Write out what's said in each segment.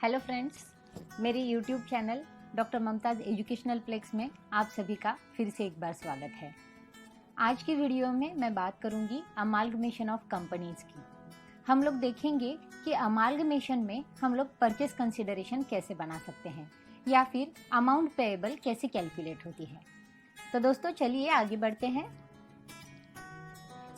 Hello friends, मेरे YouTube channel doctor Mumtaz educational plex में आप सभी का फिर से एक बार स्वागत है। आज की वीडियो में मैं बात करूंगी अमालगमेशन ऑफ कंपनीज की। हम लोग देखेंगे कि अमालगमेशन में हम लोग परचेस कंसिडरेशन कैसे बना सकते हैं या फिर अमाउंट पेएबल कैसे कैलकुलेट होती है। तो दोस्तों चलिए आगे बढ़ते हैं।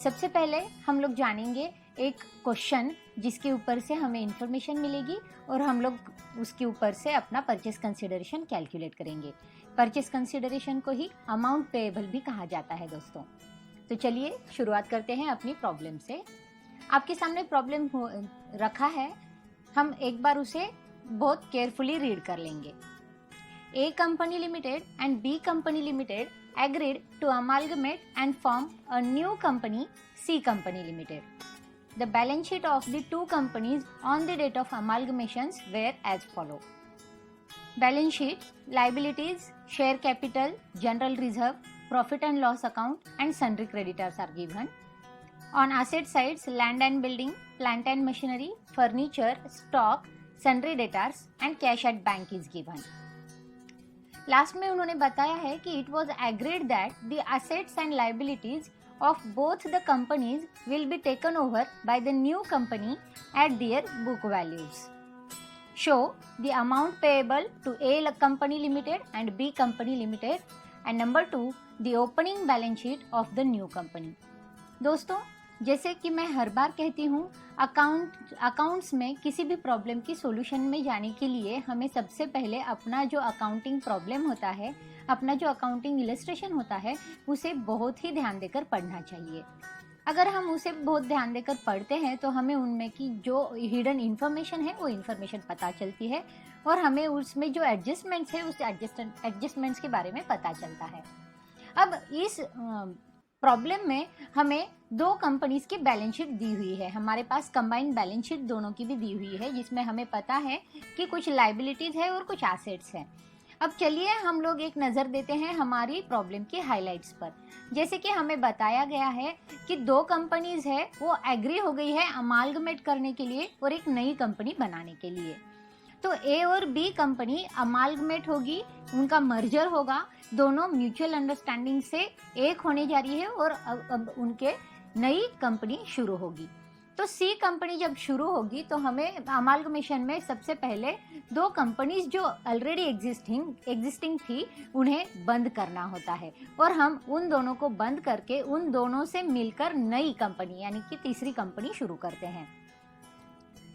सबसे पहले हम लोग जानेंगे एक क्वेश्चन जिसके ऊपर से हमें इंफॉर्मेशन मिलेगी और हम लोग उसके ऊपर से अपना परचेस कंसिडरेशन कैलकुलेट करेंगे। परचेस कंसिडरेशन को ही अमाउंट पेएबल भी कहा जाता है दोस्तों। तो चलिए शुरुआत करते हैं अपनी प्रॉब्लम से। आपके सामने प्रॉब्लम रखा है, हम एक बार उसे बहुत केयरफुली रीड कर लेंगे। A company limited and B company limited agreed to amalgamate and form a new company, C company limited. The balance sheet of the two companies on the date of amalgamations were as follow. Balance sheet, liabilities, share capital, general reserve, profit and loss account and sundry creditors are given. On asset sides, land and building, plant and machinery, furniture, stock, sundry debtors and cash at bank is given. Last में उन्होंने बताया है कि it was agreed that the assets and liabilities of both the companies will be taken over by the new company at their book values. Show the amount payable to A company limited and B company limited and number 2 the opening balance sheet of the new company. दोस्तों जैसे कि मैं हर बार कहती हूँ, accounts में किसी भी problem की सॉल्यूशन में जाने के लिए हमें सबसे पहले अपना जो अकाउंटिंग प्रॉब्लम होता है, अपना जो अकाउंटिंग इलस्ट्रेशन होता है, उसे बहुत ही ध्यान देकर पढ़ना चाहिए. अगर हम उसे बहुत ध्यान देकर पढ़ते हैं तो हमें उनमें की जो हिडन इन्फॉर्मेशन है वो इन्फॉर्मेशन पता चलती है और हमें उसमें जो एडजस्टमेंट्स है उस एडजस्टमेंट्स के बारे में पता चलता है. अब इस प्रॉब्लम में हमें दो कंपनीज की बैलेंस शीट दी हुई है. हमारे पास कंबाइंड बैलेंस शीट दोनों की भी दी हुई है जिसमें हमें पता है कि कुछ लाइबिलिटीज है और कुछ एसेट्स हैं. अब चलिए हम लोग एक नज़र देते हैं हमारी प्रॉब्लम की हाइलाइट्स पर. जैसे कि हमें बताया गया है कि दो कंपनीज है वो एग्री हो गई है अमालगमेट करने के लिए और एक नई कंपनी बनाने के लिए. तो ए और बी कंपनी अमालगमेट होगी, उनका मर्जर होगा, दोनों म्यूचुअल अंडरस्टैंडिंग से एक होने जा रही है और अब उनके नई कंपनी शुरू होगी. तो सी कंपनी जब शुरू होगी तो हमें अमालगमेशन में सबसे पहले दो कंपनीज जो ऑलरेडी एग्जिस्टिंग थी उन्हें बंद करना होता है और हम उन दोनों को बंद करके उन दोनों से मिलकर नई कंपनी यानी कि तीसरी कंपनी शुरू करते हैं.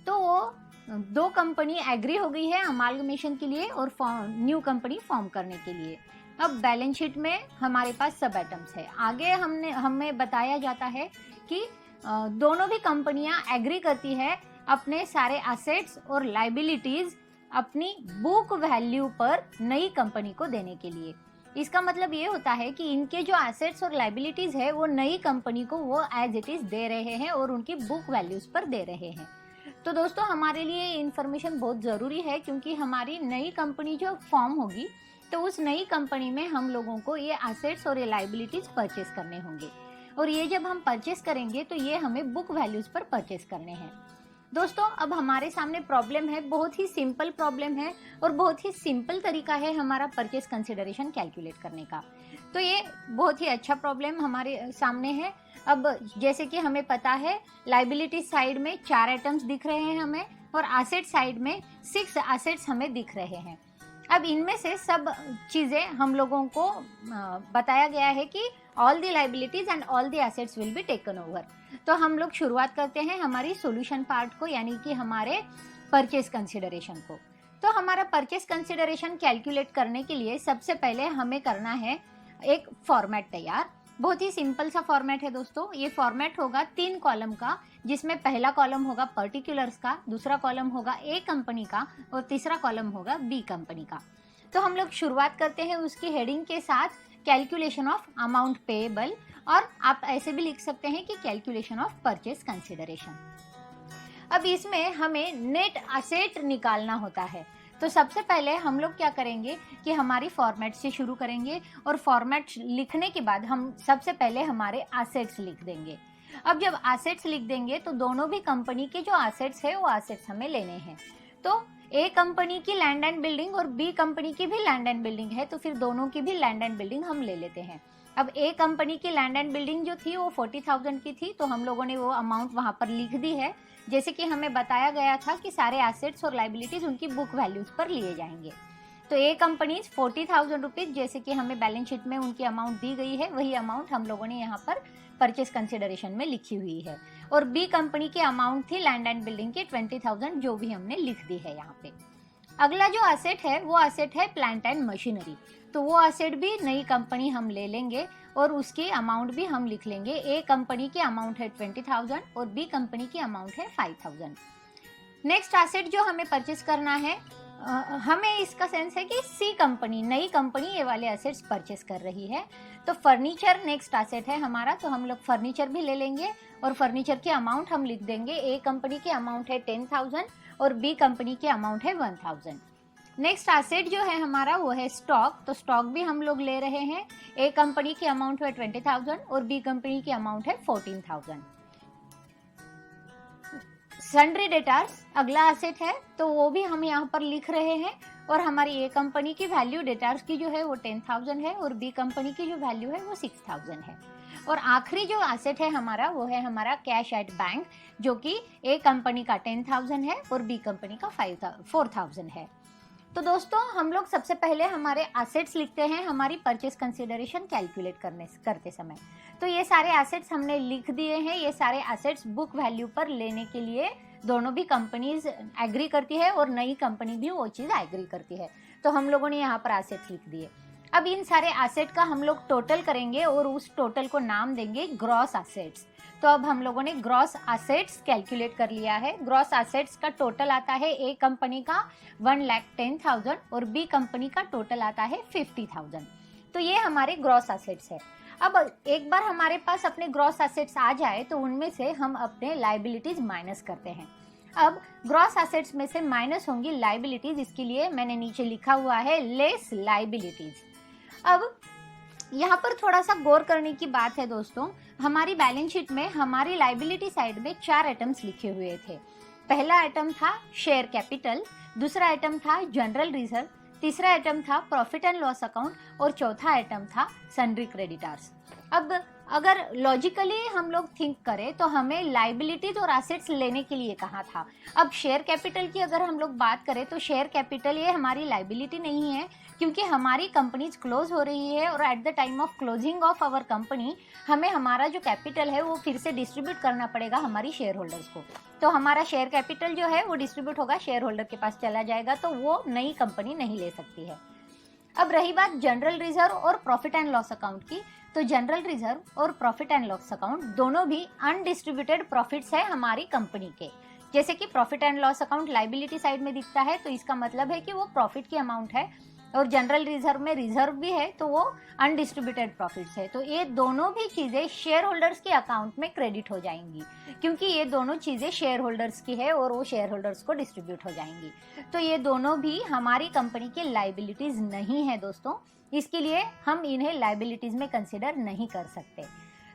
तो वो दो कंपनी एग्री हो गई है अमालगमेशन के लिए और न्यू कंपनी फॉर्म करने के लिए. अब बैलेंस शीट में हमारे पास सब आइटम्स है. आगे हमें बताया जाता है कि दोनों भी कंपनियां एग्री करती है अपने सारे एसेट्स और लाइबिलिटीज अपनी बुक वैल्यू पर नई कंपनी को देने के लिए. इसका मतलब ये होता है कि इनके जो एसेट्स और लाइबिलिटीज है वो नई कंपनी को वो एज इट इज दे रहे हैं और उनकी बुक वैल्यूज पर दे रहे हैं. तो दोस्तों हमारे लिए इन्फॉर्मेशन बहुत ज़रूरी है क्योंकि हमारी नई कंपनी जो फॉर्म होगी तो उस नई कंपनी में हम लोगों को ये एसेट्स और ये लाइबिलिटीज परचेस करने होंगे और ये जब हम परचेस करेंगे तो ये हमें बुक वैल्यूज पर परचेस करने हैं. दोस्तों अब हमारे सामने प्रॉब्लम है, बहुत ही सिंपल प्रॉब्लम है और बहुत ही सिंपल तरीका है हमारा परचेस कंसिडरेशन कैलकुलेट करने का. तो ये बहुत ही अच्छा प्रॉब्लम हमारे सामने है. अब जैसे कि हमें पता है लाइबिलिटी साइड में 4 आइटम्स दिख रहे हैं हमें और एसेट साइड में 6 एसेट्स हमें दिख रहे हैं. अब इनमें से सब चीज़ें हम लोगों को बताया गया है कि all the liabilities and all the assets will be taken over. तो हम लोग शुरुआत करते हैं हमारी सॉल्यूशन पार्ट को यानी कि हमारे परचेस कंसिडरेशन को. तो हमारा परचेस कंसिडरेशन कैलकुलेट करने के लिए सबसे पहले हमें करना है एक फॉर्मेट तैयार. बहुत ही सिंपल सा फॉर्मेट है दोस्तों. ये फॉर्मेट होगा 3 कॉलम का जिसमें पहला कॉलम होगा पर्टिकुलर्स का, दूसरा कॉलम होगा ए कंपनी का और तीसरा कॉलम होगा बी कंपनी का. तो हम लोग शुरुआत करते हैं उसकी हेडिंग के साथ कैलकुलेशन ऑफ अमाउंट पेएबल और आप ऐसे भी लिख सकते हैं कि कैलकुलेशन ऑफ परचेस कंसिडरेशन. अब इसमें हमें नेट एसेट निकालना होता है. तो सबसे पहले हम लोग क्या करेंगे कि हमारी फॉर्मेट से शुरू करेंगे और फॉर्मेट लिखने के बाद हम सबसे पहले हमारे एसेट्स लिख देंगे. अब जब एसेट्स लिख देंगे तो दोनों भी कंपनी के जो एसेट्स है वो एसेट्स हमें लेने हैं. तो ए कंपनी की लैंड एंड बिल्डिंग और बी कंपनी की भी लैंड एंड बिल्डिंग है, तो फिर दोनों की भी लैंड एंड बिल्डिंग हम ले लेते हैं। अब ए कंपनी की लैंड एंड बिल्डिंग जो थी वो 40,000 की थी, तो हम लोगों ने वो अमाउंट वहां पर लिख दी है। जैसे कि हमें बताया गया था कि सारे एसेट्स और लाइबिलिटीज उनकी बुक वैल्यूज पर लिए जाएंगे। तो ए कंपनी 40,000 रुपीज, जैसे कि हमें बैलेंस शीट में उनकी अमाउंट दी गई है, वही अमाउंट हम लोगों ने यहाँ पर परचेस कंसिडरेशन में लिखी हुई है। और बी कंपनी की अमाउंट थी लैंड एंड बिल्डिंग की 20,000, जो भी हमने लिख दी है यहाँ पे। अगला जो असेट है वो असेट है प्लांट एंड मशीनरी, तो वो असेट भी नई कंपनी हम ले लेंगे और उसकी अमाउंट भी हम लिख लेंगे। ए कंपनी की अमाउंट है 20,000 और बी कंपनी की अमाउंट है 5,000। नेक्स्ट असेट जो हमें परचेस करना है, हमें इसका सेंस है कि सी कंपनी, नई कंपनी ये वाले असेट्स परचेस कर रही है। तो फर्नीचर नेक्स्ट असेट है हमारा, तो हम लोग फर्नीचर भी ले लेंगे और फर्नीचर की अमाउंट हम लिख देंगे। ए कंपनी की अमाउंट है 10,000 और बी कंपनी की अमाउंट है 1,000। नेक्स्ट असेट जो है हमारा वो है स्टॉक, तो स्टॉक भी हम लोग ले रहे हैं। ए कंपनी की अमाउंट है 20,000 और बी कंपनी की अमाउंट है 14,000। सन्ड्री डेटार्स अगला असेट है, तो वो भी हम यहाँ पर लिख रहे हैं। और हमारी ए कंपनी की वैल्यू डेटार्स की जो है वो 10,000 है और बी कंपनी की जो वैल्यू है वो 6,000 है। और आखिरी जो असेट है हमारा वो है हमारा कैश एट बैंक, जो कि ए कंपनी का 10,000 है और बी कंपनी का 4,000 है। तो दोस्तों हम लोग सबसे पहले हमारे असेट्स लिखते हैं हमारी परचेस कंसिडरेशन कैलकुलेट करते समय। तो ये सारे असेट्स हमने लिख दिए हैं। ये सारे असेट्स बुक वैल्यू पर लेने के लिए दोनों भी कंपनीज एग्री करती है और नई कंपनी भी वो चीज़ एग्री करती है। तो हम लोगों ने यहाँ पर असेट्स लिख दिए। अब इन सारे असेट का हम लोग टोटल करेंगे और उस टोटल को नाम देंगे ग्रॉस असेट्स। तो अब हम लोगों ने ग्रॉस असेट्स कैलकुलेट कर लिया है। ग्रॉस असेट्स का टोटल आता है ए कंपनी का 1,10,000 और बी कंपनी का टोटल आता है 50,000। तो ये हमारे ग्रॉस असेट्स है। अब एक बार हमारे पास अपने ग्रॉस असेट्स आ जाए तो उनमें से हम अपने लाइबिलिटीज माइनस करते हैं। अब ग्रॉस असेट्स में से माइनस होंगी लाइबिलिटीज, इसके लिए मैंने नीचे लिखा हुआ है लेस लाइबिलिटीज। अब यहाँ पर थोड़ा सा गौर करने की बात है दोस्तों, हमारी बैलेंस शीट में हमारी लाइबिलिटी साइड में 4 आइटम्स लिखे हुए थे। पहला आइटम था शेयर कैपिटल, दूसरा आइटम था जनरल रिजर्व, तीसरा आइटम था प्रॉफिट एंड लॉस अकाउंट और चौथा आइटम था सन्ड्री क्रेडिटर्स। अब अगर लॉजिकली हम लोग थिंक करें तो हमें लाइबिलिटीज और एसेट्स लेने के लिए कहा था। अब शेयर कैपिटल की अगर हम लोग बात करें तो शेयर कैपिटल ये हमारी लाइबिलिटी नहीं है, क्योंकि हमारी कंपनीज क्लोज हो रही है और at the time of closing of our company हमें हमारा जो कैपिटल है वो फिर से डिस्ट्रीब्यूट करना पड़ेगा हमारी शेयर होल्डर्स को। तो हमारा शेयर कैपिटल जो है वो डिस्ट्रीब्यूट होगा, शेयर होल्डर के पास चला जाएगा, तो वो नई कंपनी नहीं ले सकती है। अब रही बात जनरल रिजर्व और प्रॉफिट एंड लॉस अकाउंट की, तो जनरल रिजर्व और प्रॉफिट एंड लॉस अकाउंट दोनों भी अनडिस्ट्रीब्यूटेड प्रॉफिट्स है हमारी कंपनी के। जैसे कि profit and loss account liability side में दिखता है तो इसका मतलब है कि वो प्रॉफिट की अमाउंट है, और जनरल रिजर्व में रिजर्व भी है तो वो अनडिस्ट्रीब्यूटेड प्रॉफिट्स है। तो ये दोनों भी चीजें शेयर होल्डर्स के अकाउंट में क्रेडिट हो जाएंगी, क्योंकि ये दोनों चीजें शेयर होल्डर्स की है और वो शेयर होल्डर्स को डिस्ट्रीब्यूट हो जाएंगी। तो ये दोनों भी हमारी कंपनी की लाइबिलिटीज नहीं है दोस्तों, इसके लिए हम इन्हें लाइबिलिटीज में कंसिडर नहीं कर सकते।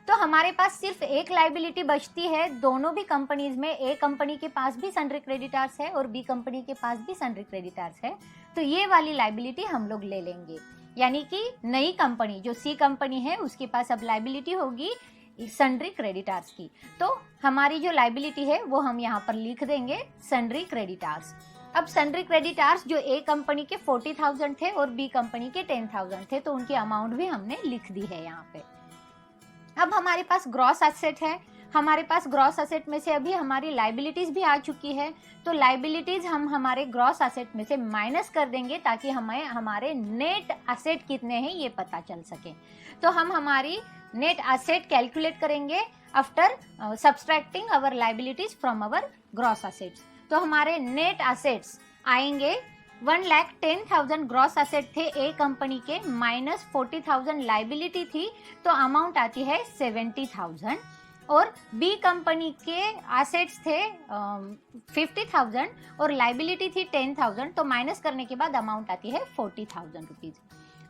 तो हमारे पास सिर्फ एक लाइबिलिटी बचती है दोनों भी कंपनीज में। ए कंपनी के पास भी सन्ड्री क्रेडिटर्स है और बी कंपनी के पास भी सन्ड्री क्रेडिटर्स है, तो ये वाली लाइबिलिटी हम लोग ले लेंगे। यानी कि नई कंपनी जो सी कंपनी है उसके पास अब लाइबिलिटी होगी सन्ड्री क्रेडिटर्स की। तो हमारी जो लाइबिलिटी है वो हम यहाँ पर लिख देंगे सन्ड्री क्रेडिटर्स। अब सन्ड्री क्रेडिटर्स जो ए कंपनी के 40,000 थे और बी कंपनी के 10,000 थे, तो उनकी अमाउंट भी हमने लिख दी है यहाँ पे। अब हमारे पास ग्रॉस एसेट है, हमारे पास ग्रॉस एसेट में से अभी हमारी लाइबिलिटीज भी आ चुकी है, तो लाइबिलिटीज हम हमारे ग्रॉस एसेट में से माइनस कर देंगे ताकि हमें हमारे नेट एसेट कितने हैं ये पता चल सके। तो हम हमारी नेट एसेट कैलकुलेट करेंगे after subtracting our liabilities from our gross assets. तो हमारे नेट एसेट्स आएंगे 1,10,000 ग्रॉस एसेट थे ए कंपनी के, माइनस 40,000 लाइबिलिटी थी, तो अमाउंट आती है 70,000। और बी कंपनी के एसेट्स थे 50,000 और लाइबिलिटी थी 10,000, तो माइनस करने के बाद अमाउंट आती है 40,000 रुपीज।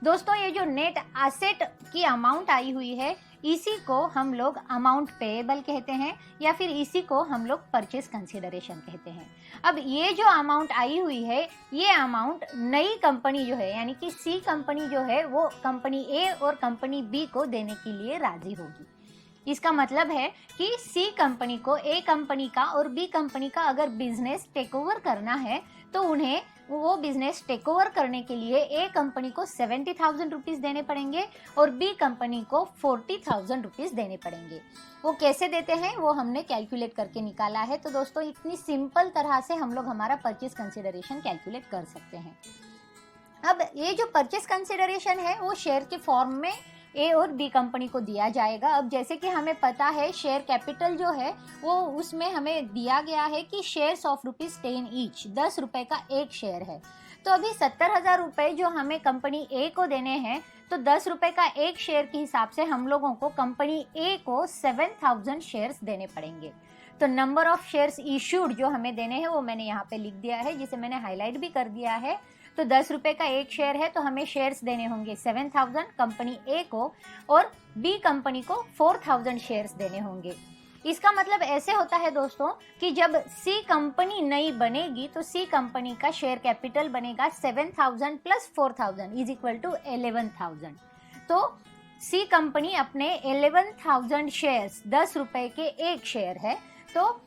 दोस्तों ये जो नेट एसेट की अमाउंट आई हुई है, इसी को हम लोग अमाउंट पेएबल कहते हैं या फिर इसी को हम लोग परचेस कंसिडरेशन कहते हैं। अब ये जो अमाउंट आई हुई है, ये अमाउंट नई कंपनी जो है यानी कि सी कंपनी जो है वो कंपनी ए और कंपनी बी को देने के लिए राजी होगी। इसका मतलब है कि सी कंपनी को ए कंपनी का और बी कंपनी का अगर बिजनेस टेक ओवर करना है तो उन्हें वो बिजनेस टेक ओवर करने के लिए ए कंपनी को 70,000 रुपीज़ देने पड़ेंगे और बी कंपनी को 40,000 रुपीज़ देने पड़ेंगे। वो कैसे देते हैं वो हमने कैलकुलेट करके निकाला है। तो दोस्तों इतनी सिंपल तरह से हम लोग हमारा परचेस कंसिडरेशन कैलकुलेट कर सकते हैं। अब ये जो परचेस कंसिडरेशन है वो शेयर के फॉर्म में ए और बी कंपनी को दिया जाएगा। अब जैसे कि हमें पता है शेयर कैपिटल जो है वो उसमें हमें दिया गया है कि शेयर्स ऑफ ₹10 ईच, 10 रुपए का एक शेयर है। तो अभी 70,000 रुपए जो हमें कंपनी ए को देने हैं, तो 10 रुपए का एक शेयर के हिसाब से हम लोगों को कंपनी ए को 7,000 शेयर्स देने पड़ेंगे। तो नंबर ऑफ शेयर्स इशूड जो हमें देने हैं वो मैंने यहाँ पे लिख दिया है, जिसे मैंने हाईलाइट भी कर दिया है। तो 10 रुपए का एक शेयर है तो हमें शेयर्स देने होंगे 7,000 कंपनी ए को और बी कंपनी को 4,000 शेयर्स देने होंगे। इसका मतलब ऐसे होता है दोस्तों कि जब सी कंपनी नई बनेगी तो सी कंपनी का शेयर कैपिटल बनेगा 7,000 प्लस 4,000 इज इक्वल टू 11,000। तो सी कंपनी अपने 11,000 शेयर्स, 10 रुपए के एक शेयर है, तो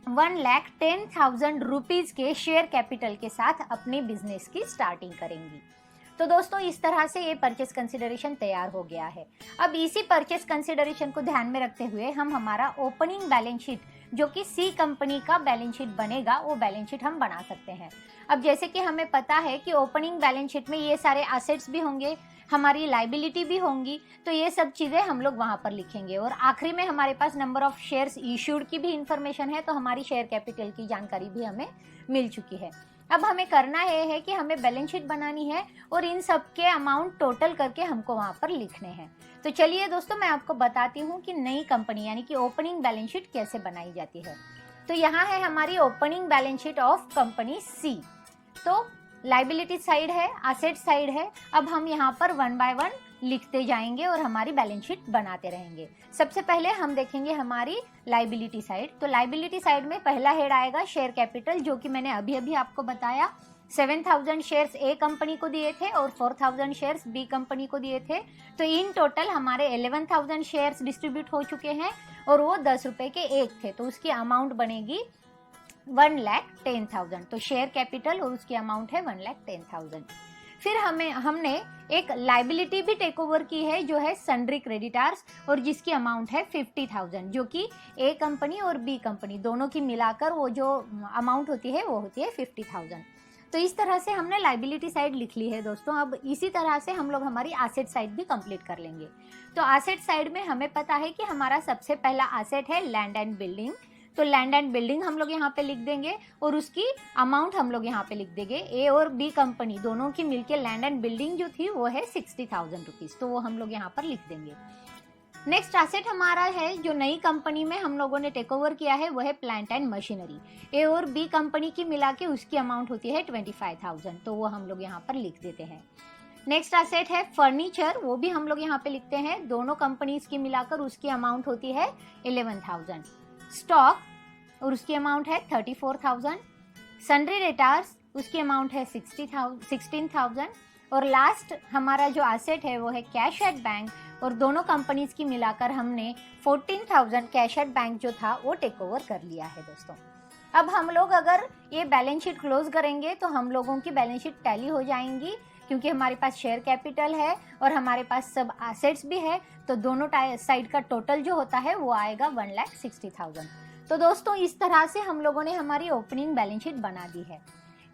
1,10,000 रुपीज के शेयर कैपिटल के साथ अपने बिजनेस की स्टार्टिंग करेंगी। तो दोस्तों इस तरह से ये परचेस कंसिडरेशन तैयार हो गया है। अब इसी परचेस कंसिडरेशन को ध्यान में रखते हुए हम हमारा ओपनिंग बैलेंस शीट जो कि सी कंपनी का बैलेंस शीट बनेगा वो बैलेंस शीट हम बना सकते हैं। अब जैसे कि हमें पता है कि ओपनिंग बैलेंस शीट में ये सारे एसेट्स भी होंगे, हमारी लाइबिलिटी भी होंगी, तो ये सब चीज़ें हम लोग वहाँ पर लिखेंगे। और आखिरी में हमारे पास नंबर ऑफ शेयर्स इशूड की भी इंफॉर्मेशन है, तो हमारी शेयर कैपिटल की जानकारी भी हमें मिल चुकी है। अब हमें करना ये है कि हमें बैलेंस शीट बनानी है और इन सब के अमाउंट टोटल करके हमको वहाँ पर लिखने हैं। तो चलिए दोस्तों मैं आपको बताती हूँ कि नई कंपनी यानी कि ओपनिंग बैलेंस शीट कैसे बनाई जाती है। तो यहाँ है हमारी opening balance sheet of company C. तो लाइबिलिटी साइड है, एसेट साइड है। अब हम यहाँ पर 1 बाय 1 लिखते जाएंगे और हमारी बैलेंस शीट बनाते रहेंगे। सबसे पहले हम देखेंगे हमारी लाइबिलिटी साइड। तो लाइबिलिटी साइड में पहला हेड आएगा शेयर कैपिटल, जो कि मैंने अभी अभी आपको बताया 7,000 शेयर्स ए कंपनी को दिए थे और 4,000 शेयर्स बी कंपनी को दिए थे। तो इन टोटल हमारे 11,000 शेयर्स डिस्ट्रीब्यूट हो चुके हैं और वो 10 रुपए के एक थे, तो उसकी अमाउंट बनेगी 1,10,000। तो शेयर कैपिटल और उसकी अमाउंट है 1,10,000। फिर हमने एक लाइबिलिटी भी टेक ओवर की है जो है सन्ड्री क्रेडिटार्स और जिसकी अमाउंट है 50,000, जो कि ए कंपनी और बी कंपनी दोनों की मिलाकर वो जो अमाउंट होती है वो होती है 50,000। तो इस तरह से हमने लाइबिलिटी साइड लिख ली है दोस्तों। अब इसी तरह से हम लोग हमारी एसेट साइड भी कंप्लीट कर लेंगे। तो एसेट साइड में हमें पता है कि हमारा सबसे पहला एसेट है लैंड एंड बिल्डिंग। तो लैंड एंड बिल्डिंग हम लोग यहाँ पे लिख देंगे और उसकी अमाउंट हम लोग यहाँ पे लिख देंगे। ए और बी कंपनी दोनों की मिलके लैंड एंड बिल्डिंग जो थी वो है 60,000 रुपीज, तो वो हम लोग यहाँ पर लिख देंगे। नेक्स्ट एसेट हमारा है जो नई कंपनी में हम लोगों ने टेक ओवर किया है वो है प्लांट एंड मशीनरी। ए और बी कंपनी की मिला के उसकी अमाउंट होती है 25,000, तो वो हम लोग यहाँ पर लिख देते हैं। नेक्स्ट एसेट है फर्नीचर, वो भी हम लोग यहाँ पे लिखते हैं। दोनों कंपनीज की मिलाकर उसकी अमाउंट होती है 11,000। स्टॉक और उसकी अमाउंट है 34,000। सन्ड्री डेटार्स उसकी अमाउंट है 16,000। और लास्ट हमारा जो एसेट है वो है कैश एट बैंक और दोनों कंपनीज की मिलाकर हमने 14,000 कैश एट बैंक जो था वो टेक ओवर कर लिया है दोस्तों। अब हम लोग अगर ये बैलेंस शीट क्लोज करेंगे तो हम लोगों की बैलेंस शीट टैली हो जाएंगी, क्योंकि हमारे पास शेयर कैपिटल है और हमारे पास सब एसेट्स भी है। तो दोनों साइड का टोटल जो होता है वो आएगा 1,60,000। तो दोस्तों इस तरह से हम लोगों ने हमारी ओपनिंग बैलेंस शीट बना दी है।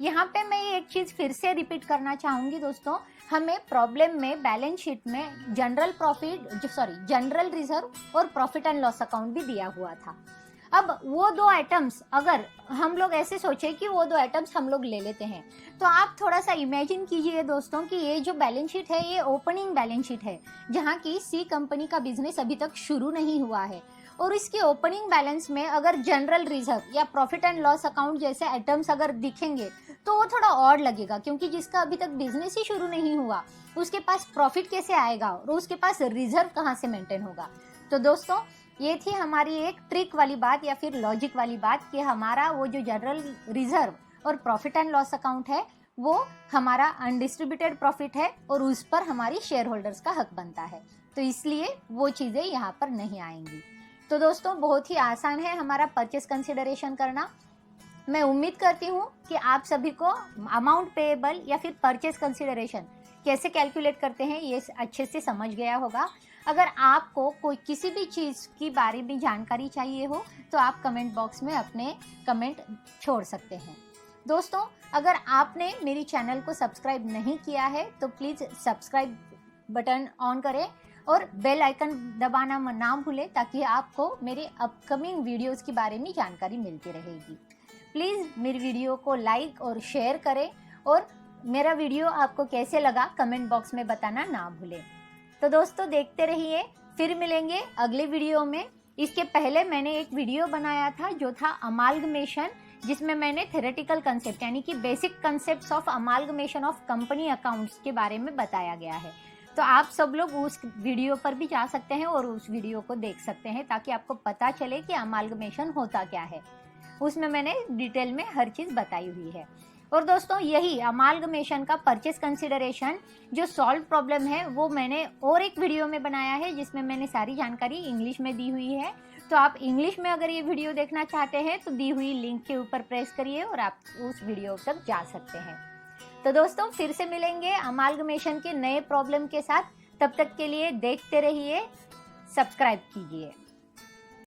यहाँ पे मैं एक चीज़ फिर से रिपीट करना चाहूँगी दोस्तों, हमें प्रॉब्लम में बैलेंस शीट में जनरल रिजर्व और प्रॉफिट एंड लॉस अकाउंट भी दिया हुआ था। अब वो दो आइटम्स अगर हम लोग ऐसे सोचे कि वो दो आइटम्स हम लोग ले लेते हैं, तो आप थोड़ा सा इमेजिन कीजिए दोस्तों कि ये जो बैलेंस शीट है ये ओपनिंग बैलेंस शीट है, जहाँ की सी कंपनी का बिजनेस अभी तक शुरू नहीं हुआ है और इसके ओपनिंग बैलेंस में अगर जनरल रिजर्व या प्रॉफिट एंड लॉस अकाउंट जैसे आइटम्स अगर दिखेंगे तो वो थोड़ा और लगेगा, क्योंकि जिसका अभी तक बिजनेस ही शुरू नहीं हुआ उसके पास प्रॉफिट कैसे आएगा और उसके पास रिजर्व कहाँ से मेंटेन होगा। तो दोस्तों ये थी हमारी एक ट्रिक वाली बात या फिर लॉजिक वाली बात कि हमारा वो जो जनरल रिजर्व और प्रॉफिट एंड लॉस अकाउंट है वो हमारा अनडिस्ट्रीब्यूटेड प्रॉफिट है और उस पर हमारी शेयर होल्डर्स का हक बनता है, तो इसलिए वो चीज़ें यहाँ पर नहीं आएंगी। तो दोस्तों बहुत ही आसान है हमारा परचेस कंसिडरेशन करना। मैं उम्मीद करती हूँ कि आप सभी को अमाउंट पेएबल या फिर परचेस कंसिडरेशन कैसे कैलकुलेट करते हैं ये अच्छे से समझ गया होगा। अगर आपको कोई किसी भी चीज़ की बारे में जानकारी चाहिए हो तो आप कमेंट बॉक्स में अपने कमेंट छोड़ सकते हैं। दोस्तों अगर आपने मेरी चैनल को सब्सक्राइब नहीं किया है तो प्लीज़ सब्सक्राइब बटन ऑन करें और बेल आइकन दबाना ना भूलें ताकि आपको मेरे अपकमिंग वीडियोस के बारे में जानकारी मिलती रहेगी। प्लीज़ मेरी वीडियो को लाइक और शेयर करें और मेरा वीडियो आपको कैसे लगा कमेंट बॉक्स में बताना ना भूलें। तो दोस्तों देखते रहिए, फिर मिलेंगे अगले वीडियो में। इसके पहले मैंने एक वीडियो बनाया था जो था अमालगमेशन, जिसमें मैंने थ्योरेटिकल कंसेप्ट यानी कि basic concepts of amalgamation of company accounts के बारे में बताया गया है। तो आप सब लोग उस वीडियो पर भी जा सकते हैं और उस वीडियो को देख सकते हैं ताकि आपको पता चले कि अमालगमेशन होता क्या है। उसमें मैंने डिटेल में हर चीज़ बताई हुई है। और दोस्तों यही अमालगमेशन का परचेस कंसिडरेशन जो सॉल्व प्रॉब्लम है वो मैंने और एक वीडियो में बनाया है जिसमें मैंने सारी जानकारी इंग्लिश में दी हुई है। तो आप इंग्लिश में अगर ये वीडियो देखना चाहते हैं तो दी हुई लिंक के ऊपर प्रेस करिए और आप उस वीडियो तक जा सकते हैं। तो दोस्तों फिर से मिलेंगे अमालगमेशन के नए प्रॉब्लम के साथ, तब तक के लिए देखते रहिए, सब्सक्राइब कीजिए।